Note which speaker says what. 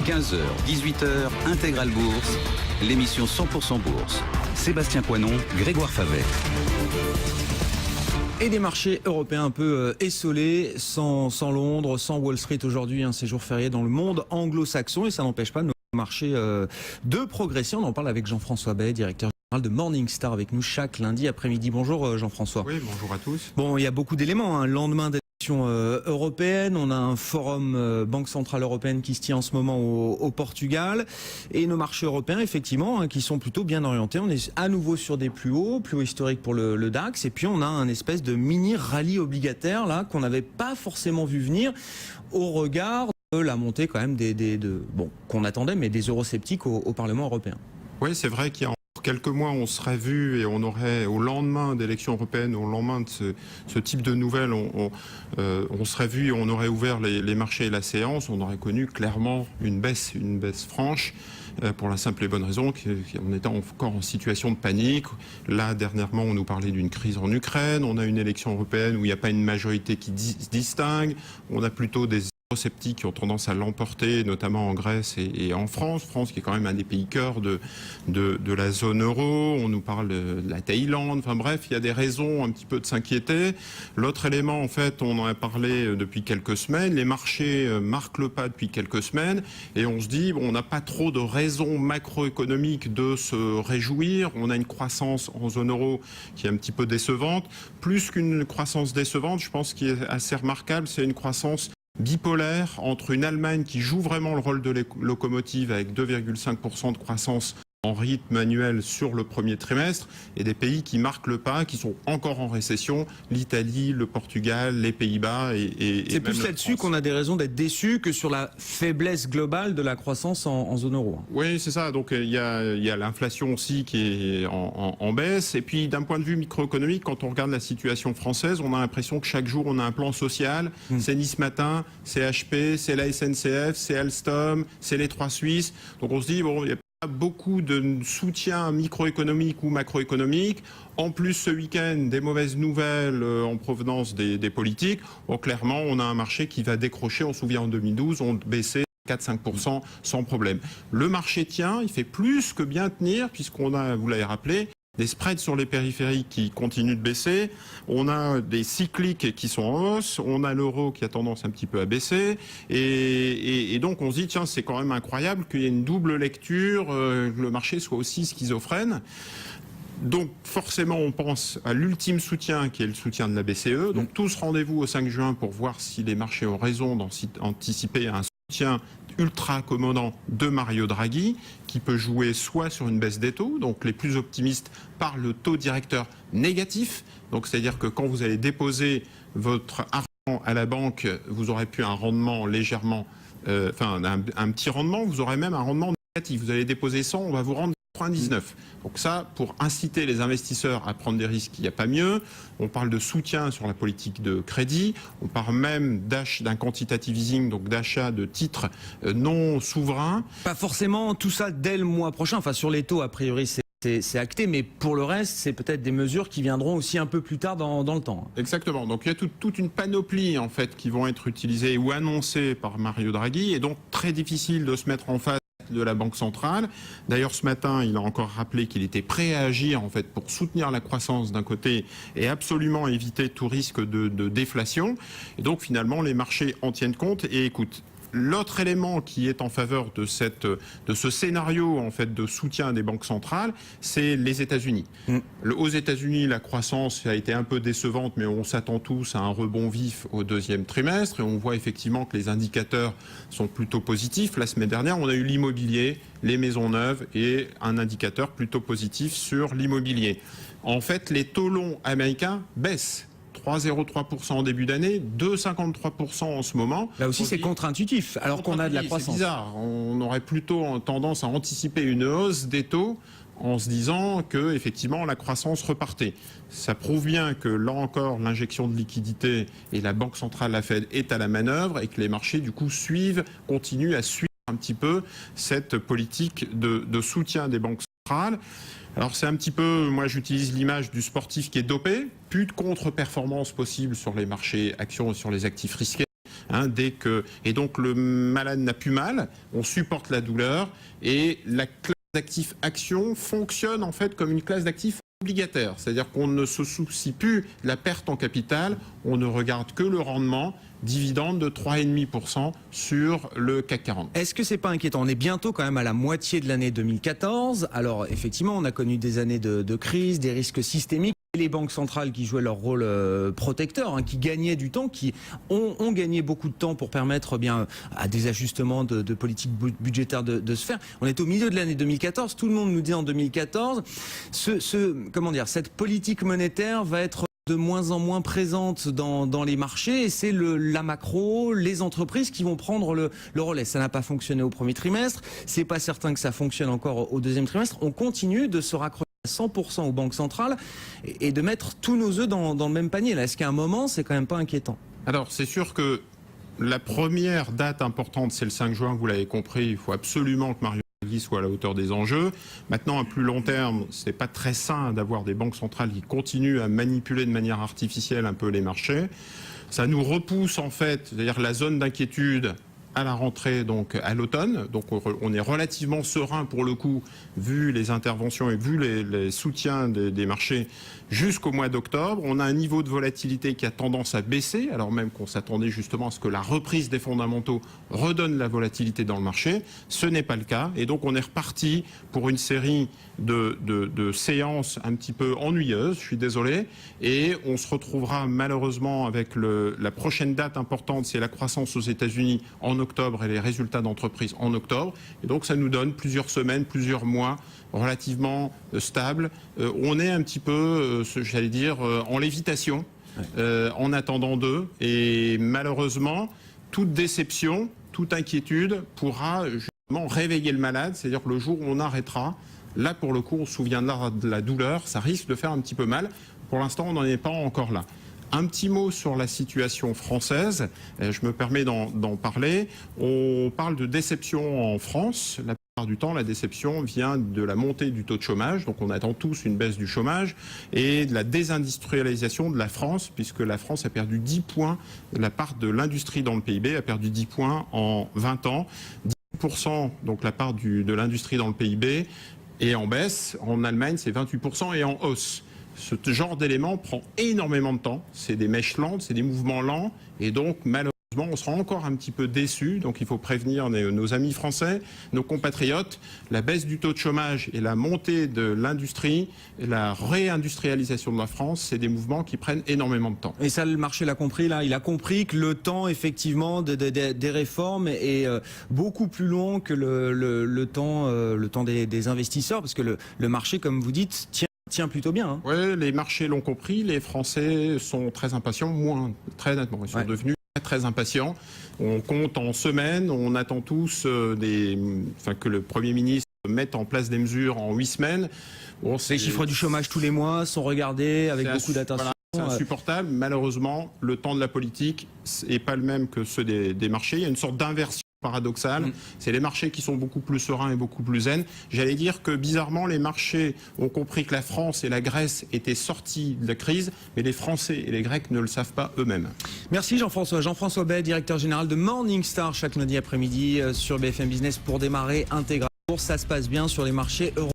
Speaker 1: 15h, 18h, Intégral Bourse, l'émission 100% Bourse. Sébastien Poinon, Grégoire Favet.
Speaker 2: Et des marchés européens un peu essolés, sans Londres, sans Wall Street aujourd'hui, c'est jour férié dans le monde anglo-saxon et ça n'empêche pas nos marchés de progresser. On en parle avec Jean-François Bay, directeur général de Morningstar, avec nous chaque lundi après-midi. Bonjour Jean-François.
Speaker 3: Oui, bonjour à tous.
Speaker 2: Bon, il y a beaucoup d'éléments. Le lendemain d'élection européenne, on a un forum Banque Centrale Européenne qui se tient en ce moment au Portugal. Et nos marchés européens, effectivement, qui sont plutôt bien orientés. On est à nouveau sur des plus hauts historiques pour le DAX. Et puis on a un espèce de mini rallye obligataire là qu'on n'avait pas forcément vu venir au regard de la montée quand même qu'on attendait, mais des eurosceptiques au Parlement européen.
Speaker 3: Oui, c'est vrai qu'il y a quelques mois, on serait vu et on aurait, au lendemain d'élections européennes, au lendemain de ce type de nouvelles, on serait vu et on aurait ouvert les marchés et la séance, on aurait connu clairement une baisse franche, pour la simple et bonne raison qu'on était encore en situation de panique. Là, dernièrement, on nous parlait d'une crise en Ukraine, on a une élection européenne où il n'y a pas une majorité qui se distingue, on a plutôt des eurosceptiques qui ont tendance à l'emporter, notamment en Grèce et en France. France qui est quand même un des pays cœurs de la zone euro. On nous parle de la Thaïlande. Enfin bref, il y a des raisons un petit peu de s'inquiéter. L'autre élément, en fait, on en a parlé depuis quelques semaines. Les marchés marquent le pas depuis quelques semaines et on se dit, on n'a pas trop de raisons macroéconomiques de se réjouir. On a une croissance en zone euro qui est un petit peu décevante. Plus qu'une croissance décevante, je pense qu'il est assez remarquable, c'est une croissance bipolaire entre une Allemagne qui joue vraiment le rôle de locomotive avec 2,5% de croissance en rythme annuel sur le premier trimestre et des pays qui marquent le pas, qui sont encore en récession, l'Italie, le Portugal, les Pays-Bas et
Speaker 2: c'est plus là-dessus qu'on a des raisons d'être déçus que sur la faiblesse globale de la croissance en zone euro.
Speaker 3: Oui, c'est ça. Donc il y a l'inflation aussi qui est en baisse. Et puis d'un point de vue microéconomique, quand on regarde la situation française, on a l'impression que chaque jour on a un plan social. C'est Nice Matin, c'est HP, c'est la SNCF, c'est Alstom, c'est les Trois Suisses. Donc on se dit, bon, il y a beaucoup de soutien microéconomique ou macroéconomique. En plus, ce week-end, des mauvaises nouvelles en provenance des politiques. Bon, clairement, on a un marché qui va décrocher. On se souvient en 2012, on baissait 4-5% sans problème. Le marché tient, il fait plus que bien tenir, puisqu'on a, vous l'avez rappelé, des spreads sur les périphériques qui continuent de baisser, on a des cycliques qui sont en hausse, on a l'euro qui a tendance un petit peu à baisser, et donc on se dit, tiens, c'est quand même incroyable qu'il y ait une double lecture, que le marché soit aussi schizophrène. Donc forcément, on pense à l'ultime soutien qui est le soutien de la BCE. Donc tous rendez-vous au 5 juin pour voir si les marchés ont raison d'anticiper un soutien ultra accommodant de Mario Draghi, qui peut jouer soit sur une baisse des taux, donc les plus optimistes parlent de taux directeur négatif, donc c'est-à-dire que quand vous allez déposer votre argent à la banque, vous aurez pu un rendement légèrement, un petit rendement, vous aurez même un rendement négatif. Vous allez déposer 100, on va vous rendre 99. Donc ça, pour inciter les investisseurs à prendre des risques, il n'y a pas mieux. On parle de soutien sur la politique de crédit. On parle même d'un quantitative easing, donc d'achat de titres non souverains.
Speaker 2: Pas forcément tout ça dès le mois prochain. Enfin, sur les taux, a priori, c'est acté, mais pour le reste, c'est peut-être des mesures qui viendront aussi un peu plus tard dans le temps.
Speaker 3: Exactement. Donc il y a toute une panoplie en fait qui vont être utilisées ou annoncées par Mario Draghi, et donc très difficile de se mettre en face de la Banque centrale. D'ailleurs, ce matin, il a encore rappelé qu'il était prêt à agir en fait pour soutenir la croissance d'un côté et absolument éviter tout risque de déflation. Et donc finalement, les marchés en tiennent compte. Et écoute, l'autre élément qui est en faveur de ce scénario en fait de soutien des banques centrales, c'est les États-Unis. Aux États-Unis, la croissance a été un peu décevante, mais on s'attend tous à un rebond vif au deuxième trimestre, et on voit effectivement que les indicateurs sont plutôt positifs. La semaine dernière, on a eu l'immobilier, les maisons neuves et un indicateur plutôt positif sur l'immobilier. En fait, les taux longs américains baissent. 3,03% en début d'année, 2,53% en ce moment.
Speaker 2: Là aussi, c'est contre-intuitif, alors qu'on a de la croissance.
Speaker 3: C'est bizarre. On aurait plutôt tendance à anticiper une hausse des taux en se disant que effectivement la croissance repartait. Ça prouve bien que là encore l'injection de liquidité et la Banque centrale, la Fed, est à la manœuvre et que les marchés du coup continuent à suivre un petit peu cette politique de soutien des banques centrales. Alors c'est un petit peu, moi j'utilise l'image du sportif qui est dopé, plus de contre-performance possible sur les marchés actions et sur les actifs risqués. Et donc le malade n'a plus mal, on supporte la douleur et la classe d'actifs actions fonctionne en fait comme une classe d'actifs obligataire, c'est-à-dire qu'on ne se soucie plus de la perte en capital, on ne regarde que le rendement, dividende de 3,5% sur le CAC 40.
Speaker 2: Est-ce que c'est pas inquiétant? On est bientôt quand même à la moitié de l'année 2014. Alors effectivement, on a connu des années de crise, des risques systémiques. Les banques centrales qui jouaient leur rôle protecteur, qui gagnaient du temps, qui ont gagné beaucoup de temps pour permettre bien à des ajustements de politique budgétaire de se faire. On est au milieu de l'année 2014. Tout le monde nous dit en 2014, cette politique monétaire va être de moins en moins présente dans les marchés et c'est la macro, les entreprises qui vont prendre le relais. Ça n'a pas fonctionné au premier trimestre, c'est pas certain que ça fonctionne encore au deuxième trimestre. On continue de se raccrocher 100% aux banques centrales et de mettre tous nos œufs dans le même panier. Là, est-ce qu'à un moment, c'est quand même pas inquiétant?
Speaker 3: Alors, c'est sûr que la première date importante, c'est le 5 juin, vous l'avez compris, il faut absolument que Mario Draghi soit à la hauteur des enjeux. Maintenant, à plus long terme, c'est pas très sain d'avoir des banques centrales qui continuent à manipuler de manière artificielle un peu les marchés. Ça nous repousse en fait, c'est-à-dire la zone d'inquiétude à la rentrée, donc à l'automne. Donc on est relativement serein pour le coup, vu les interventions et vu les soutiens des marchés jusqu'au mois d'octobre. On a un niveau de volatilité qui a tendance à baisser, alors même qu'on s'attendait justement à ce que la reprise des fondamentaux redonne la volatilité dans le marché. Ce n'est pas le cas. Et donc on est reparti pour une série de séances un petit peu ennuyeuses, je suis désolé. Et on se retrouvera malheureusement avec la prochaine date importante, c'est la croissance aux États-Unis en octobre et les résultats d'entreprise en octobre. Et donc ça nous donne plusieurs semaines, plusieurs mois relativement stables. On est un petit peu, j'allais dire, en lévitation, en attendant d'eux. Et malheureusement, toute déception, toute inquiétude pourra justement réveiller le malade. C'est-à-dire que le jour où on arrêtera, là pour le coup, on se souviendra de la douleur. Ça risque de faire un petit peu mal. Pour l'instant, on n'en est pas encore là. Un petit mot sur la situation française, je me permets d'en parler. On parle de déception en France. La plupart du temps, la déception vient de la montée du taux de chômage. Donc on attend tous une baisse du chômage et de la désindustrialisation de la France, puisque la France a perdu 10 points, la part de l'industrie dans le PIB a perdu 10 points en 20 ans. 10%, donc la part de l'industrie dans le PIB, est en baisse. En Allemagne, c'est 28% et en hausse. Ce genre d'élément prend énormément de temps. C'est des mèches lentes, c'est des mouvements lents. Et donc, malheureusement, on sera encore un petit peu déçus. Donc, il faut prévenir nos amis français, nos compatriotes. La baisse du taux de chômage et la montée de l'industrie, la réindustrialisation de la France, c'est des mouvements qui prennent énormément de temps.
Speaker 2: Et ça, le marché l'a compris, là. Il a compris que le temps, effectivement, des réformes est beaucoup plus long que le temps des investisseurs. Parce que le marché, comme vous dites, tient plutôt bien.
Speaker 3: Oui, les marchés l'ont compris, les Français sont très impatients, très nettement, ils sont devenus très impatients. On compte en semaines, on attend tous que le Premier ministre mette en place des mesures en 8 semaines. Bon,
Speaker 2: les chiffres du chômage tous les mois sont regardés avec beaucoup d'attention.
Speaker 3: Voilà, c'est insupportable. Malheureusement, le temps de la politique n'est pas le même que ceux des marchés. Il y a une sorte d'inversion paradoxal, c'est les marchés qui sont beaucoup plus sereins et beaucoup plus zen. J'allais dire que bizarrement, les marchés ont compris que la France et la Grèce étaient sortis de la crise, mais les Français et les Grecs ne le savent pas eux-mêmes.
Speaker 2: Merci Jean-François. Jean-François Bay, directeur général de Morningstar, chaque lundi après-midi sur BFM Business pour démarrer Intégral Bourse. Ça se passe bien sur les marchés européens.